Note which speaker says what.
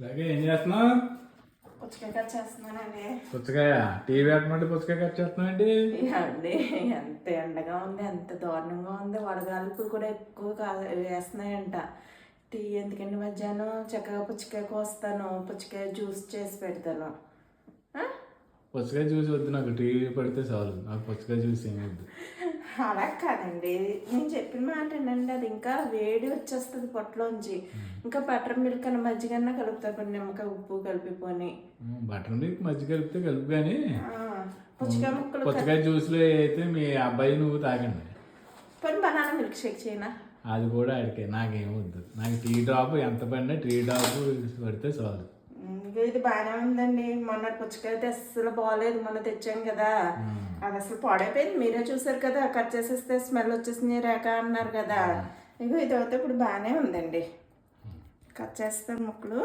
Speaker 1: అలాగే ఏం చేస్తున్నావు?
Speaker 2: పుచ్చకాయ కట్ చేస్తున్నానండి.
Speaker 1: పుచ్చకాయ టీవీ పెట్టమంటే పుచ్చకాయ కట్ చేస్తున్నావు ఏంటి?
Speaker 2: అండి ఎంత ఎండగా ఉంది, ఎంత దారుణంగా ఉంది. వడగాలుపులు కూడా ఎక్కువ వేస్తున్నాయంట. టీ ఎందుకండి మధ్యాహ్నం చక్కగా పుచ్చకాయ కోస్తాను, పుచ్చకాయ జ్యూస్ చేసి పెడతాను.
Speaker 1: పుచ్చకాయ జ్యూస్ వద్దు, నాకు టీవీ పడితే చాలు. నాకు పుచ్చకాయ జ్యూస్ ఏమి వద్దు.
Speaker 2: అలా కాదండి, నేను చెప్పిన మాట ఏంటంటే అది ఇంకా వేడి వచ్చేస్తుంది పొట్టలోంచి. ఇంకా బటర్ మిల్క్ అని మజ్జిగన్నా కలుపుతా, కొన్ని నిమ్మకాయ ఉప్పు కలిపిపోని.
Speaker 1: బటర్ మిల్క్ మజ్జిగ కలిపితే కలుపు, కానీ
Speaker 2: పుచ్చకాయ ముక్కలు
Speaker 1: పుచ్చకాయ జ్యూస్లో అయితే మీ అబ్బాయి నువ్వు తాగండి.
Speaker 2: కొన్ని బనానా మిల్క్ షేక్ చేయనా?
Speaker 1: అది కూడా అడిగే, నాకేం వద్దు. నాకు టీ డ్రాప్ ఎంత పడినా టీ డ్రాప్ పడితే చాలు.
Speaker 2: ఇది బాగానే ఉందండి. మొన్న పుచ్చకాయ అయితే అస్సలు బాగాలేదు, మొన్న తెచ్చాం కదా, అది అసలు పాడైపోయింది. మీరే చూసారు కదా, కట్ చేసేస్తే స్మెల్ వచ్చేసింది రేఖ అన్నారు కదా. ఇగో ఇది అయితే ఇప్పుడు బాగానే ఉందండి. కట్ చేస్తాను ముక్కలు.